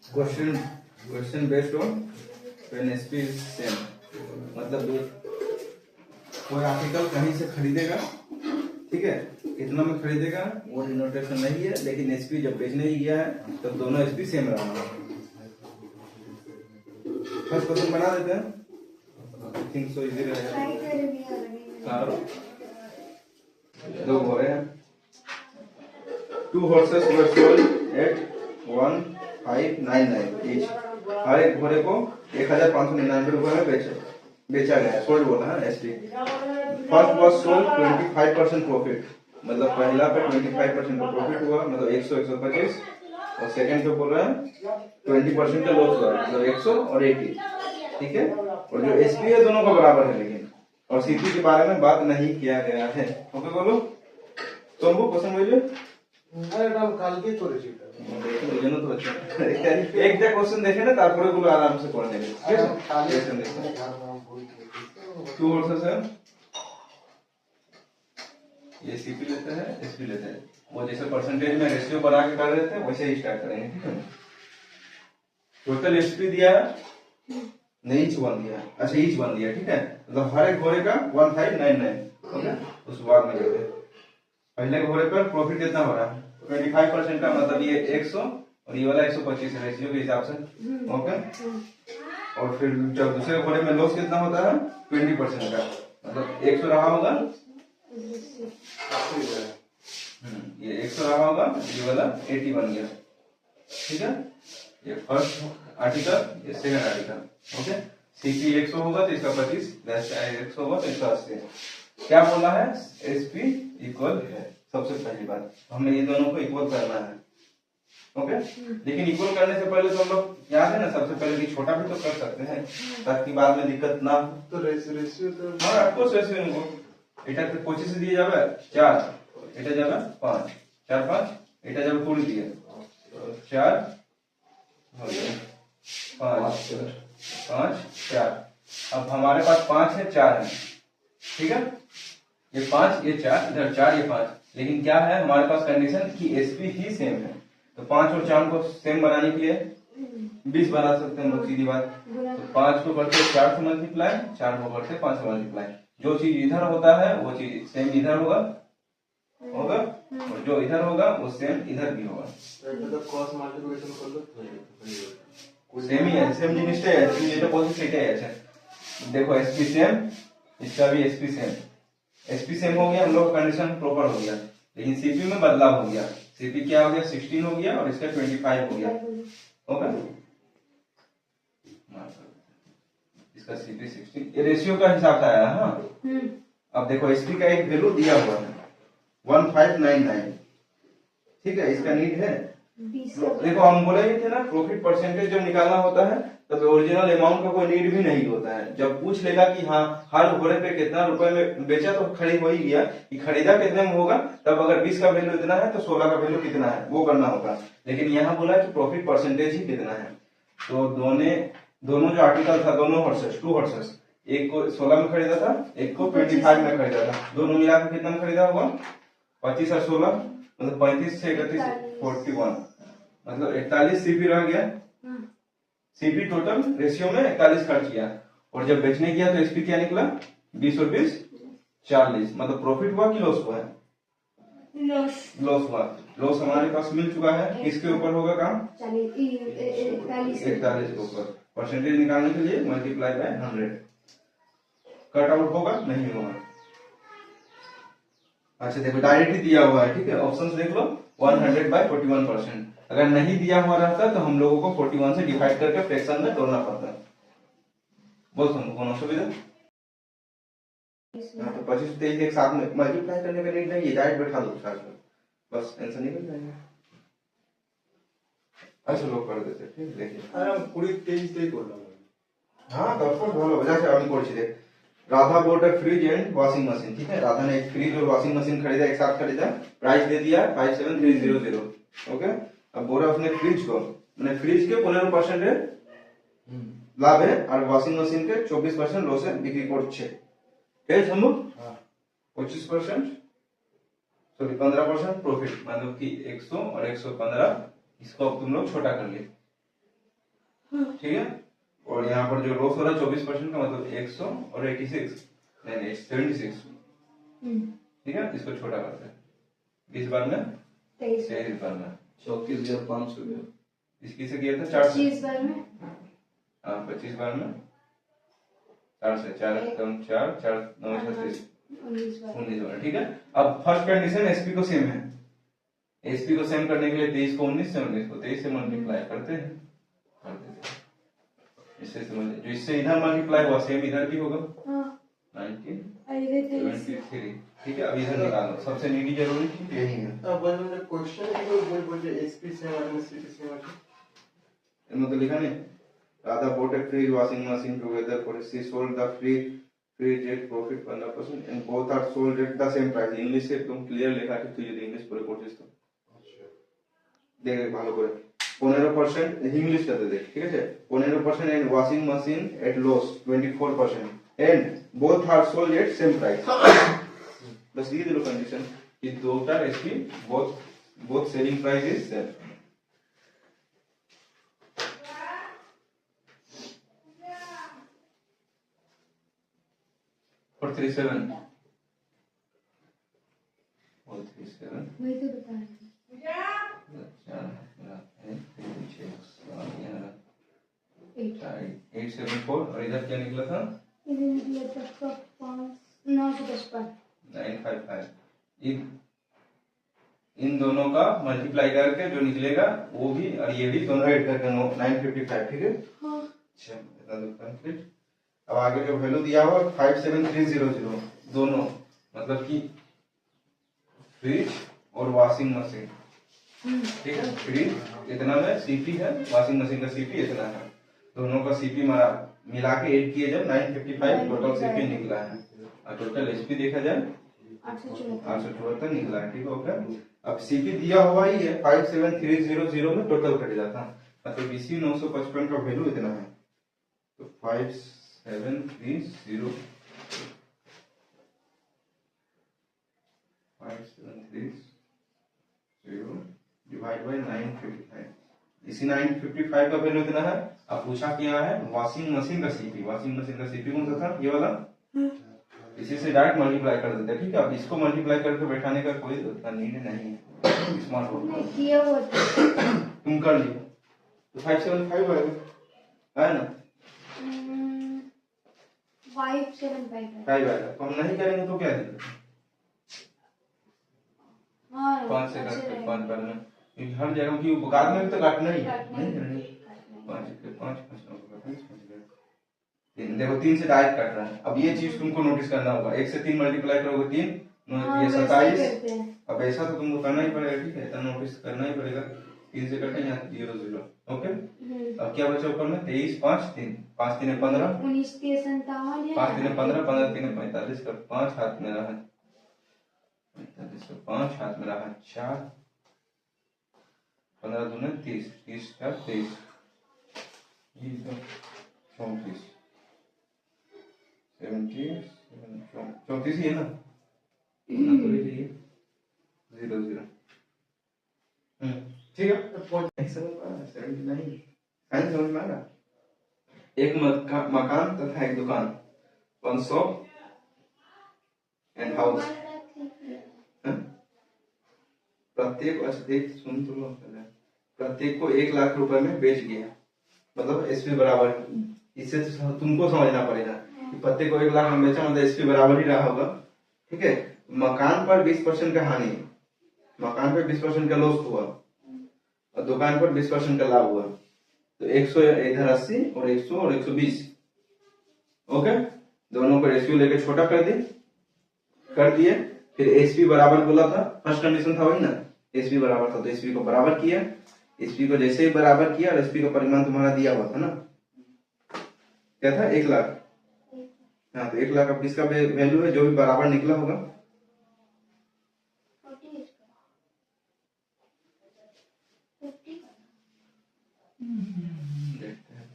Question question based on when SP is same, मतलब कोई article कहीं से खरीदेगा, ठीक है, कितना में खरीदेगा वो डिनोटेशन नहीं है, लेकिन एसपी जब बेचने ही गया है तब दोनों एसपी सेम रहा। फर्स्ट क्वेश्चन बना देते हैं, आई थिंक सो इजी रहेगा। दो घोड़े हैं, 2 horses were sold at 1599 each। हर एक घोड़े को 1599 रुपए में बेचा गया, सोल्ड बोला है SP. First was sold 25% profit, मतलब पहला पे 25% का प्रॉफिट हुआ, मतलब 100-125, और सेकंड पे बोल रहा है 20% का लॉस हुआ, मतलब 100 और 80, ठीक है। और जो एसपी है दोनों का बराबर है, लेकिन और सीपी के बारे में बात नहीं किया गया है। ओके बोलो तो हमको क्वेश्चन बोलिए। एक क्वेश्चन देखे ना तारपरे गुलो आराम से पढ़ने के। 2 horses है, ये सीपी लेते हैं, एसपी लेते हैं, वो जैसे परसेंटेज में रेशियो बना के कर रहे थे वैसे ही स्टार्ट करेंगे, ठीक है। टोटल एसपी दिया है, नहीं ईच वन दिया, अच्छा ईच वन दिया, ठीक है, मतलब हर एक घोड़े का 1599, ओके। उस बाद में लेते हैं पहले घोड़े पर प्रॉफिट कितना हो रहा है 25% का, मतलब ये 100 और ये वाला 125 है रेशियो के हिसाब से, ओके। और फिर जब दूसरे घोड़े में लॉस कितना होता है 20% का, मतलब 100 रहा होगा, ये 100 रहा होगा, ये वाला 80 बन गया, ठीक है। ये फर्स्ट आर्टिकल, ये सेकंड आर्टिकल, ओके। सीपी 100 होगा तो इसका 25, 100 होगा तो इसका 80। क्या बोला है एसपी इक्वल है, सबसे पहली बात हमें ये दोनों को इक्वल करना है, ओके। लेकिन इक्वल करने से पहले तो हम लोग याद है ना, सबसे पहले कि छोटा भी तो कर सकते हैं ताकि बाद में दिक्कत ना हो। तो रेशियो तो हाँ आपको रेशियो इनको এটা 25 দিয়ে যাবে 4, এটা যাবে 5, 4 5, এটা যাবে 20 দিয়ে 4 हो गया 5 5 4। अब हमारे पास 5 है 4 है, ठीक है, ये 5 ये 4, इधर 4 ये 5, लेकिन क्या है हमारे पास कंडीशन कि एसपी ही सेम है, तो 5 और 4 को सेम बनाने के लिए 20 बना सकते हैं हम लोग, सीधी बात। तो 5 को करते 4 से मल्टीप्लाई, 4 को करते 5 से मल्टीप्लाई, जो चीज इधर होता है वो चीज सेम इधर होगा, और जो इधर होगा वो सेम इधर भी होगा, मतलब क्रॉस मल्टीप्लिकेशन कर लो सेम ही है, सेम जिनिसটাই আছে, যেটা বলছি সেটাই আছে। देखो एसपी सेम, इसका भी एसपी सेम, एसपी सेम हो गया, हम लोग का कंडीशन प्रॉपर हो गया, लेकिन सीपी में बदलाव हो गया, सीपी क्या हो गया 16 हो गया और इसका 25 हो गया, ओके। इसका सीपी 16, ये रेशियो का हिसाब से आया, हाँ। अब देखो एसपी का एक वैल्यू दिया हुआ है 1599, ठीक है, इसका नीड है, देखो हम बोले ही थे ना प्रॉफिट परसेंटेज जब निकालना होता है तब ओरिजिनल अमाउंट का कोई नीड भी नहीं होता है। जब पूछ लेगा कि हाँ हर घोड़े पे कितना रुपए में बेचा तो खरीद हो ही गया कि खरीदा कितने में होगा, तब अगर 20 का वैल्यू इतना है तो 16 का वैल्यू कितना है वो करना होगा, लेकिन यहाँ बोला कि प्रॉफिट परसेंटेज ही कितना है। तो दोनों जो आर्टिकल था, दोनों हॉर्सेस 2 horses, एक को 16 में खरीदा था, एक को 25 में खरीदा था, दोनों मिलाकर कितना में खरीदा होगा 25 और 16, मतलब 35 से 31 41, मतलब 41 सीपी रह गया, सीपी टोटल रेशियो में 41 खर्च किया, और जब बेचने किया तो एसपी क्या निकला 20 और 20 40, मतलब प्रॉफिट हुआ कि लॉस हुआ है, लॉस हुआ। लॉस हमारे पास मिल चुका है, किसके ऊपर होगा काम 41 के ऊपर, परसेंटेज निकालने के लिए मल्टीप्लाई बाय 100, कट आउट होगा नहीं होगा। अच्छा देखो डायरेक्ट ही दिया हुआ है, ठीक है, ऑप्शंस देख लो 100/41%, अगर नहीं दिया हुआ रहता तो हम लोगों को 41 से डिवाइड करके फ्रैक्शन में तोड़ना पड़ता। बोल तुम कौन सुविधा, तो 25 से 23 एक साथ में मल्टीप्लाई करने का नीड नहीं है, डायरेक्ट बैठा दो साथ में, बस आंसर निकल जाएगा। अच्छा लोग कर देते, ठीक देखिए, আরে আমি 20 23 দিয়ে করলাম। हाँ तो ऑफ कोर्स ভালো বুঝাছে, আমি করছি দেখ। Radha boat A fridge and washing machine, ठीक है, राधा ने एक फ्रिज और वॉशिंग मशीन खरीदा, एक साथ खरीदा, प्राइस दे दिया 57300, ओके। अब बोला उसने फ्रिज को, मैंने फ्रिज के 15% लाभ है और वॉशिंग मशीन के 24% लॉस है, बिक्री করছে, ঠিক আছে हम लोग 25% सॉरी 15% प्रॉफिट, मतलब कि 100 और 115, इसको अब तुम लोग छोटा कर लिए, ठीक है। और यहाँ पर जो लॉस हो रहा है 24% का, मतलब 100 और 86 नहीं 76। ठीक है, इसको छोटा करते हैं 20 बार में 23 बार में 34,500 इसकी से किया था 4 से 25 बार में। हाँ 25 बार में 4 से 4 कम 4 4 9 36 19 बार। 19 बार। ठीक है, अब फर्स्ट कंडीशन एसपी को सेम है। एसपी को सेम करने के लिए 23 को 19 से 19 को 23 से मल्टीप्लाई करते हैं इससे समझ, जो इससे इधर मल्टीप्लाई हुआ सेम इधर भी होगा। हाँ 1973। ठीक है, अब इधर निकालो, सबसे नीडी जरूरी चीज यही है। अब मैंने क्वेश्चन है वो बोले एसपी से माइनस सीपी से माइनस इनमें तो लिखा नहीं Radha bought a free washing machine together for she sold the free jet profit 15% and both are sold at the same price। English से तुम क्लियर लिखा कि तुझे इंग्लिश पूरे कोशिश तो देख ভালো করে 15% इंग्लिश करते देख, ठीक है 15% and washing machine at loss 24% and both are sold at same price। बस ये दो कंडीशन कि दोटा SP both selling price is same। और 37 वही तो बता रही हूँ। 874 और इधर क्या निकला था इधर निकला था 955 955। इन दोनों का मल्टीप्लाई करके जो निकलेगा वो भी और ये भी दोनों ऐड करके 955। ठीक है, हाँ। अच्छा इतना दूर कंप्लीट। अब आगे जो वैल्यू दिया हुआ 57300 दोनों, मतलब कि फ्रिज और वॉशिंग मशीन। ठीक है, फ्रिज इतना में सीपी है, वॉशिंग मशीन का सीपी इतना है, दोनों का सीपी मिला के ऐड किए जब 955 टोटल सीपी निकला है और टोटल एचपी देखा जाए 874 निकला है। ठीक है, ओके। अब सीपी दिया हुआ ही है 57300 में टोटल कट जाता है, मतलब इसी 955 का वैल्यू इतना है, तो 5730 डिवाइड बाय 955। इसी 955 का वैल्यू इतना है। अब पूछा क्या है वॉशिंग मशीन का सीपी, वॉशिंग मशीन का सीपी कौन सा था ये वाला, इसी से डायरेक्ट मल्टीप्लाई कर देते हैं। ठीक है, अब इसको मल्टीप्लाई करके बैठाने का कोई नीड नहीं है, स्मार्ट हो किया हुआ था। तुम कर लियो तो 575 है ना 575 5 आएगा, तो हम नहीं करेंगे तो क्या दिक्कत है, हाँ 5 से काट 5 बार में, क्योंकि हर जगह की बाद में भी तो काटना ही है, नहीं करनी 5 3 देखो 3 से डायरेक्ट काट रहा है। अब ये चीज तुमको नोटिस करना होगा, 1 से 3 मल्टीप्लाई करोगे 3 ये 27। अब ऐसा तो तुमको करना ही पड़ेगा, ठीक है, इतना नोटिस करना ही पड़ेगा। 3 से कटे यहाँ 0 0, ओके। अब क्या बचा ऊपर में 23 5 3 5 3 15 19 3 57 5 3 15 15 3 45 का 5 हाथ में रहा 45 का 5 हाथ में रहा 4 15 दूने 30 30 4 23 ये तो 34 34 ही है ना, इतना तो ही चाहिए 0 0। ठीक है, समझ में आ रहा। एक मकान तथा एक दुकान, वन शॉप एंड हाउस। प्रत्येक सुन तो लो, प्रत्येक को 1 लाख रुपए में बेच दिया, मतलब एसपी बराबर। इससे तुमको समझना पड़ेगा कि प्रत्येक को 1 लाख में बेचा, मतलब एसपी बराबर ही रहा होगा। ठीक है, मकान पर 20% का हानि, मकान पर 20% का लॉस हुआ और दुकान पर 20% का लाभ हुआ, तो 100 इधर 80 और 100 और 120। ओके, दोनों को रेशियो लेके छोटा कर दिए। फिर एसपी बराबर बोला था, फर्स्ट कंडीशन था वही ना, एसपी बराबर था तो एसपी को बराबर किया, एसपी को जैसे ही बराबर किया और एसपी का परिमाण तुम्हारा दिया हुआ था ना, क्या था 1 लाख। हाँ, तो 1 लाख अब किसका वैल्यू है, जो भी बराबर निकला होगा। देखते हैं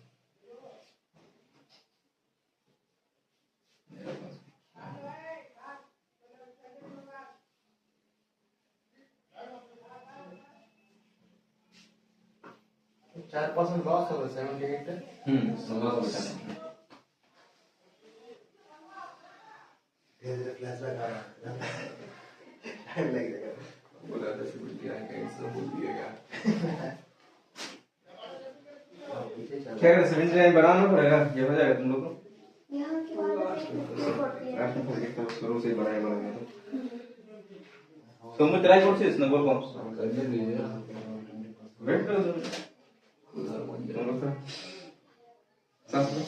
4% लॉस होगा 78 है। लॉस हो जाना। धीरे-धीरे फ्लैश लगा रहा है। टाइम लगेगा। बोला था सिक्योरिटी आएगा इससे बोल दिएगा। पीछे चल। क्या करें 79 बनाना पड़ेगा, ये हो जाएगा तुम लोग को। यहाँ के बाद से 40 है। आपको फिर एक तो शुरू से ही बनाए बनाएंगे तो मैं ट्राई करছি ना गोल कौन करने दीजिए। वेट कर दो उधर बन तुम लोग जाए। का सांस लो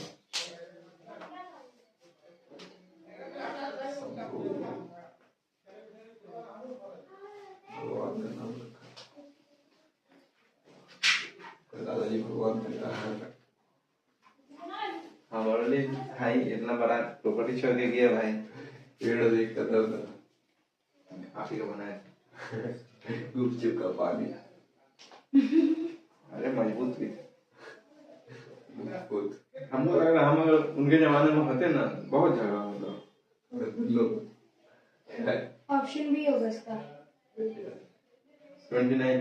भगवान का नाम रखा। दादाजी भगवान का नाम रखा। हमारे लिए भाई इतना बड़ा प्रॉपर्टी छोड़ के गया भाई, पेड़ देख कर दर्द आप ही का बनाया था। गुपचुप का पानी अरे मजबूत भी थे। खुद हमको लग रहा हम अगर उनके जमाने में होते ना बहुत झगड़ा होता। लोग ऑप्शन भी होगा इसका। 29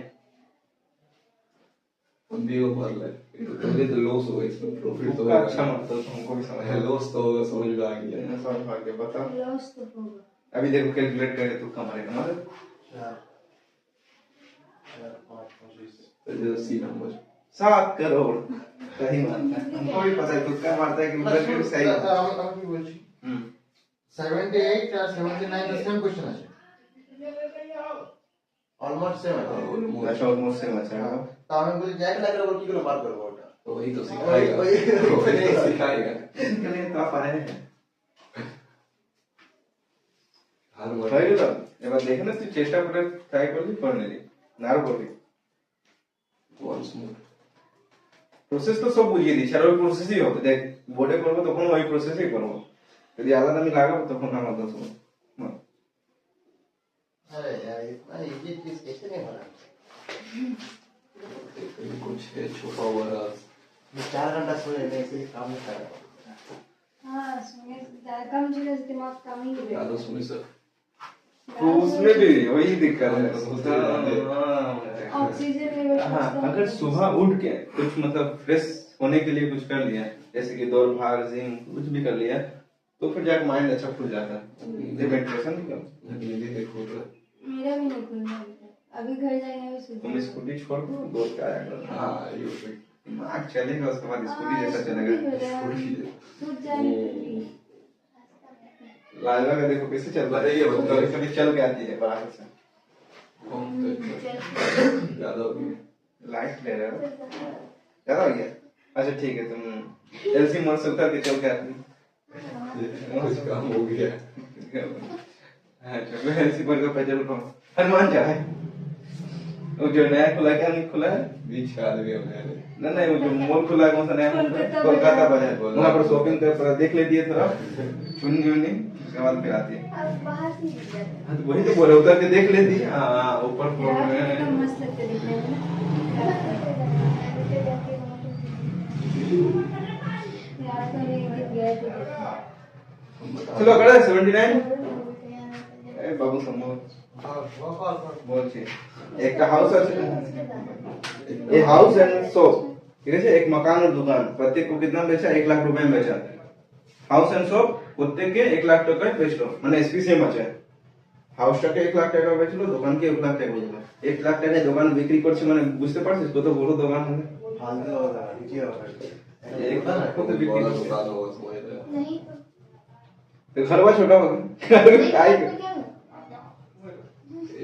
हम भी वो भर ले पहले तो लॉस होगा इसमें प्रॉफिट तो तुक्का होगा। अच्छा मतलब तो हमको भी समझ है लॉस तो होगा समझ में आ गया। में समझ पा के बताओ। लॉस तो होगा। अभी देखो कैलकुलेट करके तुक्का मारेगा मारे 4, 5, 25। तो जो सी नंबर 7 करोड़ सही मानता है, हमको भी पता है तुक्का मारता है कि उधर भी सही है। আমি কি বলছি 78 আর 79 the same question আছে অলমোস্ট সেম আছে अच्छा ऑलमोस्ट सेम अच्छा है। তো আমি বলি জ্যাক লাগার উপর কি করে বার করব ওটা तो वही तो सिखाएगा वही तो सिखाएगा। इसके लिए तो आप आए हैं। हर सही वर्ड तो এবার দেখে না তুই চেষ্টা করে ট্রাই করলি করে নিলি না আর করবি। once more প্রসেস তো সব বুঝিয়ে দিচ্ছি আর ওই প্রসেসই হবে, দেখ বোর্ডে করবো তখন ওই প্রসেসই করবো, যদি আলাদা আমি লাগাবো তখন আলাদা হবে। अरे यार इतना इजी चीज कैसे नहीं बना कुछ है छुपा हुआ राज। मैं 4 घंटा सोए मैं ऐसे ही काम नहीं कर रहा हाँ सोने से ज्यादा कम सोने से दिमाग काम ही नहीं यादव सुनी सर तो उसमें भी वही दिक्कत है। ऑक्सीजन लेवल हाँ अगर सुबह उठ के कुछ मतलब फ्रेश होने के लिए कुछ कर लिया जैसे कि दौड़ भाग जिम कुछ भी कर लिया तो फिर जाकर माइंड अच्छा खुल जाता है। ये मेडिटेशन भी करो। दीदी देखो तो मेरा भी नहीं खुलना अभी घर जाएंगे अभी सुबह। तुम स्कूटी छोड़ दो दौड़ के आया करो। हाँ यू फिट दिमाग चलेगा उसके बाद स्कूटी जैसा चलेगा। सूझ जाने की। लाइवा का देखो कैसे चल रहा है, ये कभी कभी चल के आती है बराबर से। कौन तो यादव भी लाइट ले रहे हो ज्यादा हो गया। अच्छा ठीक है तुम एलसी मोड से उतर के चल के आती कुछ काम हो गया। अच्छा मैं एलसी मोड का पेट्रोल पंप हनुमान जा है वो जो नया खुला क्या नहीं खुला है बीच का आदमी है ना नहीं वो जो मॉल खुला है कौन सा नया कोलकाता बाजार वहाँ पर शॉपिंग कर देख लेती है थोड़ा चुन चुनी उसके बाद फिर आती है। अब बाहर से निकल जाते हैं। हाँ, तो वही तो बोल रहे उतर के देख लेती है। हाँ ऊपर फ्लोर यार में कितना मस्त लगता है दिखने में ना। यार तो नहीं दिख गया तो देखो। चलो कड़ा 79 ए बाबू समोर हां वो कॉल कर बोल छी एक हाउस ये हाउस एंड शॉप ठीक है एक मकान और दुकान प्रत्येक को कितना बेचा 1 लाख रुपए में बेचा। हाउस एंड शॉप प्रत्येक के 1 लाख টাকা বেচলো মানে এসপিসিএম আছে। হাউসটাকে 1 লাখ টাকা বেচলো দোকানকে 1 লাখ টাকা বেচলো 1 লাখ টাকায় দোকান বিক্রি করছে মানে বুঝতে পারছিস কত বড় দোকান হবে। फालतू होगा नीचे होगा एक लाख को तो बिक्री बड़ा करছে। दुकान होगा समझ रहे हो। नहीं तो घर बड़ा छोटा होगा काय तो क्या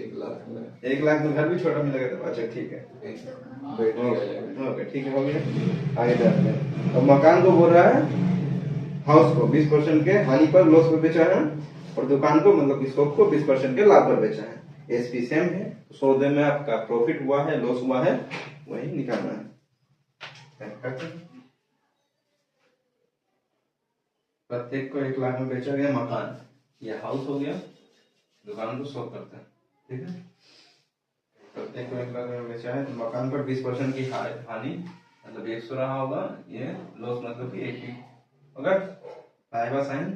1 लाख में 1 लाख में घर भी छोटा मिलेगा तो अच्छा ठीक है बैटरी आ जाएगा। ओके ठीक है हो गया आगे बढ़ते हैं। अब मकान को बोल रहा है हाउस को 20% के हानि पर लॉस पर बेचा है और दुकान को मतलब शॉप को 20% के लाभ पर बेचा है। एसपी सेम है सौदे में आपका प्रॉफिट हुआ है लॉस हुआ है वही निकालना है। प्रत्येक को 1 लाख में बेचा गया मकान ये हाउस हो गया दुकान को शॉप करता है ठीक है। प्रत्येक को 1 लाख में बेचा है तो मकान पर 20% की हानि मतलब 100 रहा होगा ये लॉस मतलब कि 80 होगा लाइवा साइन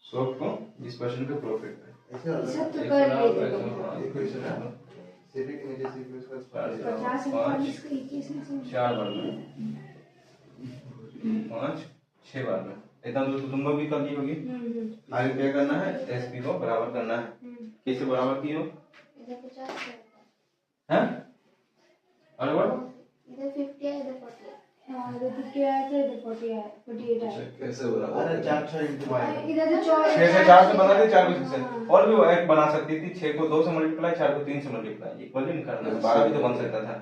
शॉप को 20% के प्रॉफिट पे ऐसे होगा सब तो 100 कर रहा होगा, लेते 100 हैं। रहा होगा। सीपी के नीचे सीपी उसका 50 40 को 21 में समझ 4 बार में 5 6 बार में इतना दूर तो तुम लोग भी कर ली होगी। आगे क्या करना है, एसपी को बराबर करना है। कैसे बराबर की हो इधर 50 हैं? अरे वाह, इधर 50 है, इधर 40 है। हाँ, इधर 50 आया था, इधर 40 आया, 48 आया। कैसे बराबर? अरे 4 6 इंटू y इधर तो 4 6 से 4 से बना दे, 4 को 6 से, और भी वो एक बना सकती थी। 6 को 2 से मल्टीप्लाई, 4 को 3 से मल्टीप्लाई, इक्वल ही नहीं करना, 12 भी तो बन सकता था।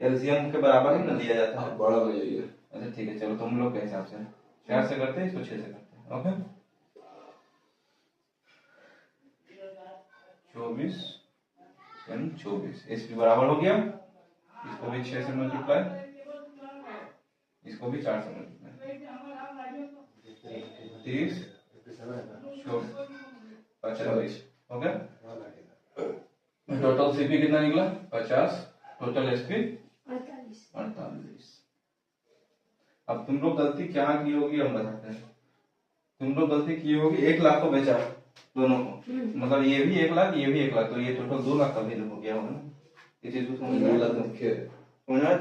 एलसीएम के बराबर ही ना दिया जाता है। आप बड़ा में जाइए। अच्छा ठीक है, चलो तुम लोग के हिसाब से 4 से करते हैं, इसको 6 से करते हैं। ओके 24 एसपी बराबर हो गया, इसको भी 6 से मल्टीप्लाई, इसको भी 4 से मल्टीप्लाई, 30 45। ओके टोटल सीपी कितना निकला 50, टोटल एसपी 48। अब तुम लोग गलती क्या की होगी हम बताते हैं। तुम लोग गलती की होगी 1 लाख को बेचा दोनों को, मतलब ये भी 1 लाख, ये भी 1 लाख, तो ये टोटल 2 लाख का वैल्यू हो गया होगा ना। ये चीज को समझ में आया था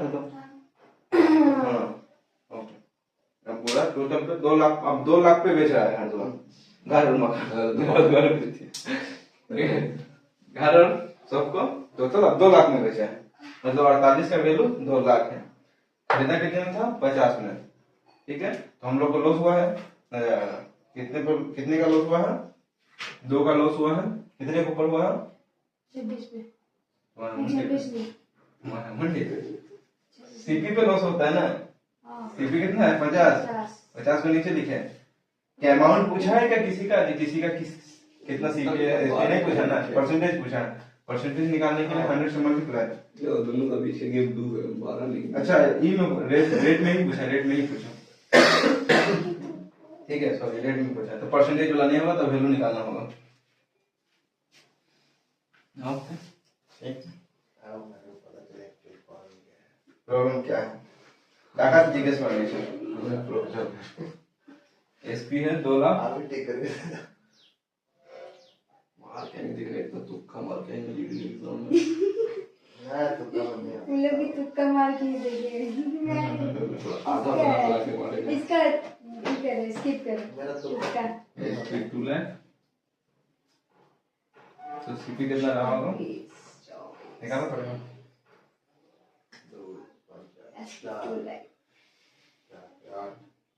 तो हाँ ओके। अब बोला टोटल पे 2 लाख, अब 2 लाख पे बेच रहा है हर दो घर और मकान, घर और सबको टोटल अब 2 लाख में बेचा है, मतलब 48 का वैल्यू 2 लाख है। खरीदा कितने में था 50 में, ठीक है। तो हम लोग को लॉस हुआ है कितने का लॉस हुआ है, 2 का लॉस हुआ है, कितने के ऊपर हुआ है 26 पे, 26 सीपी पे लॉस होता है ना। सीपी कितना है 50 को नीचे लिखे। क्या अमाउंट पूछा है क्या किसी का कितना सीपी है, इसने नहीं पूछा ना, परसेंटेज पूछा है। परसेंटेज निकालने के लिए 100 से मल्टीप्लाई, दोनों का पीछे गिव 2 है 12 लिखा। अच्छा ई में रेट में ही पूछा, रेट में ही पूछा, ठीक है सॉरी रेट में पूछा, तो परसेंटेज वाला नहीं होगा तो वैल्यू निकालना होगा। ओके प्रॉब्लम क्या है, ताकत जिज्ञास वाली है। एसपी है 2 लाख, आप भी टेक करके मार के नहीं दिख रहे तो तुक्का मार के नहीं लीड एग्जाम में ना तो काम नहीं उन लोग भी तुक्का मार के ही देंगे। आधा बना के मारेगा। इसका स्किप करो मेरा तो इसका एसपी 2 लाख, तो सीपी कितना रहा होगा निकालना पड़ेगा।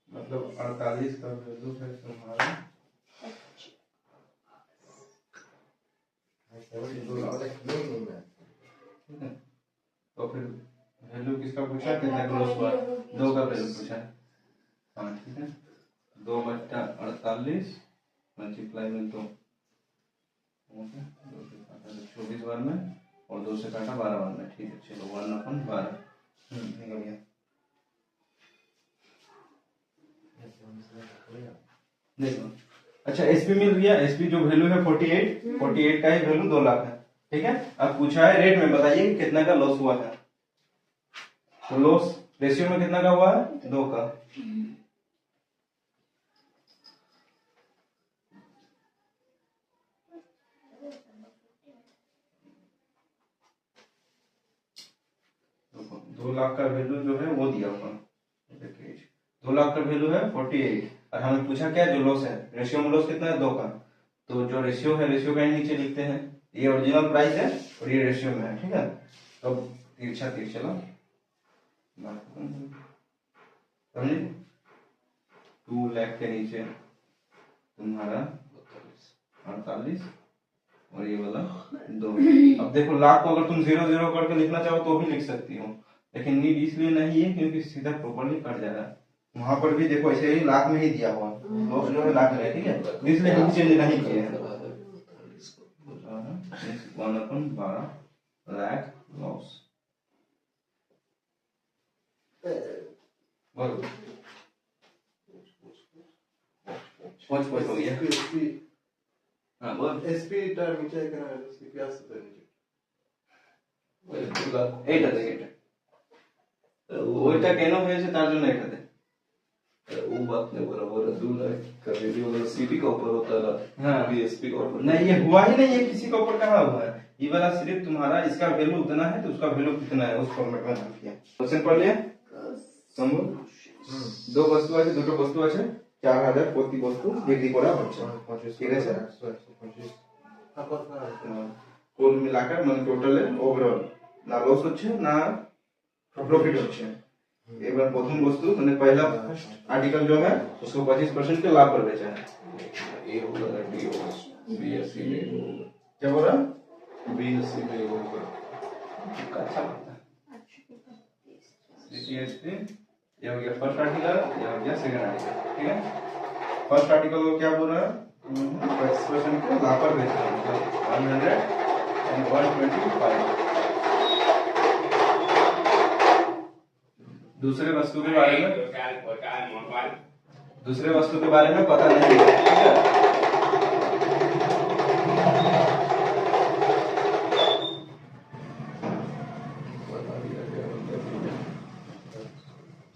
मतलब 48 का वैल्यू है तुम्हारा 72 लाख नहीं मैं। तो फिर वैल्यू किसका पूछा, कितना ग्रोस हुआ, 2 का वैल्यू पूछा। हाँ ठीक है, 2/48 मल्टीप्लाई में 2, 24 बार में और 2 से काटा 12 बार में, ठीक है चलो 1/12 निकल गया। देखो अच्छा एसपी मिल गया, एसपी जो वैल्यू है 48 का ही वैल्यू 2 लाख है, ठीक है। अब पूछा है रेट में बताइए कितना का लॉस हुआ है, तो लॉस रेशियो में कितना का हुआ है 2 का। दो लाख का वैल्यू जो है वो दिया हुआ 2 लाख का वैल्यू है 48 और हमें पूछा क्या जो लॉस है, रेशियो में लॉस कितना है 2 का, तो जो रेशियो है रेशियो का ही नीचे लिखते हैं, ये ओरिजिनल प्राइस है और ये रेशियो में है, ठीक है। तो तिरछा चलो समझे, 2 लाख के नीचे तुम्हारा 48 और ये वाला 2। अब देखो लाख को अगर तुम 0 करके लिखना चाहो तो भी लिख सकती हो, लेकिन नीड इसलिए नहीं है क्योंकि सीधा प्रॉपर्ली कट जाएगा। वहां पर भी देखो ऐसे ही लाख में ही दिया हुआ, लॉस जो है लाख में, ठीक है, इसलिए हम चेंज नहीं किए हैं। 1/12 लाख लॉस, हो गया। हाँ बोल एसपी টা নিচে এখানে সিপি আসছে নিচে 2 লাখ এইটাতে ওইটা কেন হয়েছে তার জন্য এটাতে वो बात नहीं बराबर है। 2 लाख का वैल्यू अगर सीपी का ऊपर होता है हाँ। बीएसपी का ऊपर नहीं, ये हुआ ही नहीं है, किसी के ऊपर कहाँ हुआ है, ये वाला सिर्फ तुम्हारा इसका वैल्यू उतना है तो उसका वैल्यू कितना है उस फॉर्मेट में नाम किया। क्वेश्चन पढ़ लिया शंभू। दो वस्तु আছে দুটো বস্তু আছে 4000 প্রতি বস্তু বিক্রি করা হচ্ছে। ঠিক আছে कुल मिलाकर মানে টোটাল ওভারঅল না লস হচ্ছে না प्रॉफिट হচ্ছে। एक बार प्रथम वस्तु मैंने पहला आर्टिकल जो है उसको 25% के लाभ पर बेचा है। ए होगा डी होगा बी या सी में होगा क्या बोल रहा बी या सी में होगा अच्छा लगता है सीसीएसपी। ये हो गया फर्स्ट आर्टिकल, ये हो गया सेकंड आर्टिकल। ठीक है फर्स्ट आर्टिकल को क्या बोल रहा है 25% के लाभ पर बेचा है मतलब 100 and 125। दूसरे वस्तु के बारे में पता नहीं है। ठीक है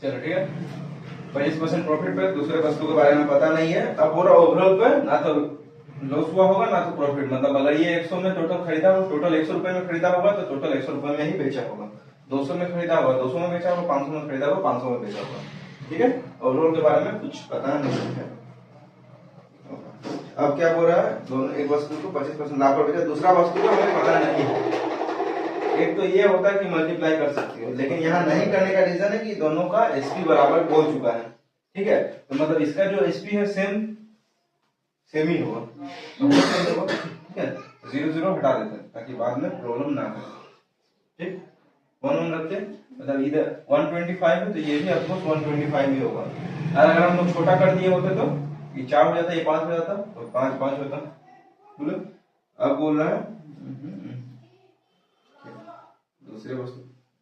चलो ठीक है 25% प्रॉफिट पे दूसरे वस्तु के बारे में पता नहीं है। अब पूरा ओवरऑल पे ना तो लॉस हुआ होगा ना तो प्रॉफिट। मतलब अगर ये 100 में टोटल खरीदा हो टोटल 100 रुपए में खरीदा होगा तो टोटल 100 रुपए में ही बेचा होगा। 200 में खरीदा होगा 200 में बेचा होगा, 500 में खरीदा होगा 500 में बेचा होगा। ठीक है ओवरऑल के बारे में कुछ पता नहीं है। अब क्या बोल रहा है दोनों एक वस्तु को 25% लाभ पर बेचा, दूसरा वस्तु को हमें पता नहीं है। एक तो ये होता है कि मल्टीप्लाई कर सकती हो लेकिन यहाँ नहीं करने का रीजन है कि दोनों का एसपी बराबर बोल चुका है। ठीक है तो मतलब इसका जो एसपी है सेम ही होगा। ठीक है 0 हटा देते हैं ताकि बाद में प्रॉब्लम ना हो। ठीक 1 रखते हैं मतलब इधर 125 है तो ये भी ऑलमोस्ट 125 ही होगा। और अगर हम लोग छोटा कर दिए होते तो ये 4 हो जाता ये 5 हो जाता तो 5 होता। बोलो अब बोल रहा है दूसरे वस्तु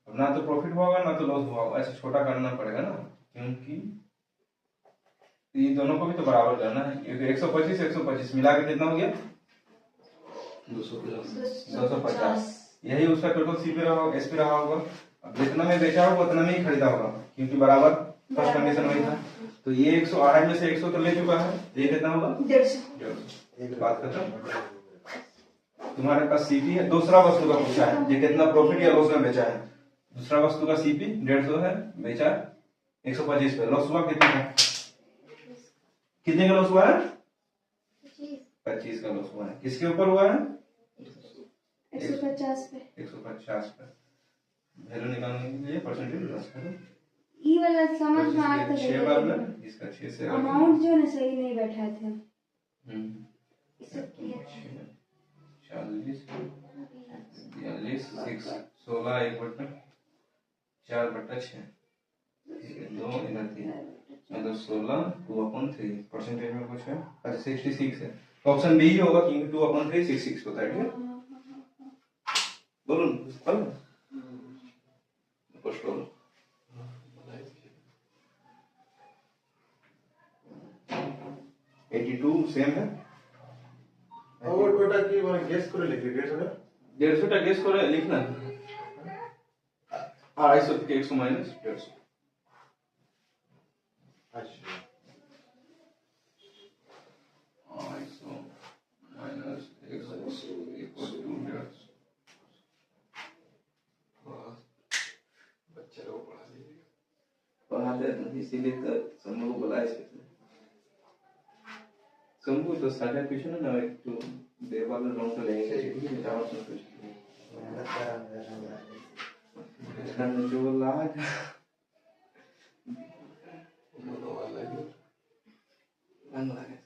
अब ना तो प्रॉफिट होगा ना तो लॉस होगा। ऐसे छोटा करना पड़ेगा ना क्योंकि ये दोनों को भी तो बराबर करना है। 125 125 मिला के कितना हो गया 250। यही उसका टोटल सी पे रहा एस पे रहा होगा। अब जितना में बेचा होगा उतना में ही खरीदा होगा क्योंकि बराबर फर्स्ट कंडीशन वही था। तो ये 108 में से 100 तो ले चुका है ये कितना होगा 150। बात खत्म। तुम्हारे पास सीपी है दूसरा वस्तु का पूछा है ये कितना प्रॉफिट या लॉस में बेचा है। दूसरा वस्तु का सीपी 150 है बेचा 125 पे लॉस हुआ कितने का कितने का लॉस हुआ है 25 का लॉस हुआ है। किसके ऊपर हुआ है 150 पे। 150 पे वैल्यू निकालने के लिए परसेंटेज प्लस करो। ई वाला समझ में आता है 6 बार में इसका 6 से अमाउंट जो ना सही नहीं बैठा थे। इसे किया 40 42 6 16 1/4/6 2 इधर 3 मतलब 16 2/3 परसेंटेज में कुछ है। अच्छा 66 है तो ऑप्शन बी ही होगा क्योंकि 2/3 66 होता है। ठीक है बोलो बोलो कुछ बोलो 82 सेम है और ওটা কি মানে গেস করে লিখবি 150 টা गेस করে लिखना 250 থেকে 100 माइनस 150। আচ্ছা 250 माइनस 100 इक्वल टू 150। बच्चे लोग पढ़ा लीजिए पढ़ा देते हैं इसीलिए तो समूह को बुलाए थे। समूह तो साढ़े क्वेश्चन है ना एक तो देवाल रॉन्ग तो लेंगे ठीक है चार ऑप्शन क्वेश्चन जो लाग मनोवाला लग लगे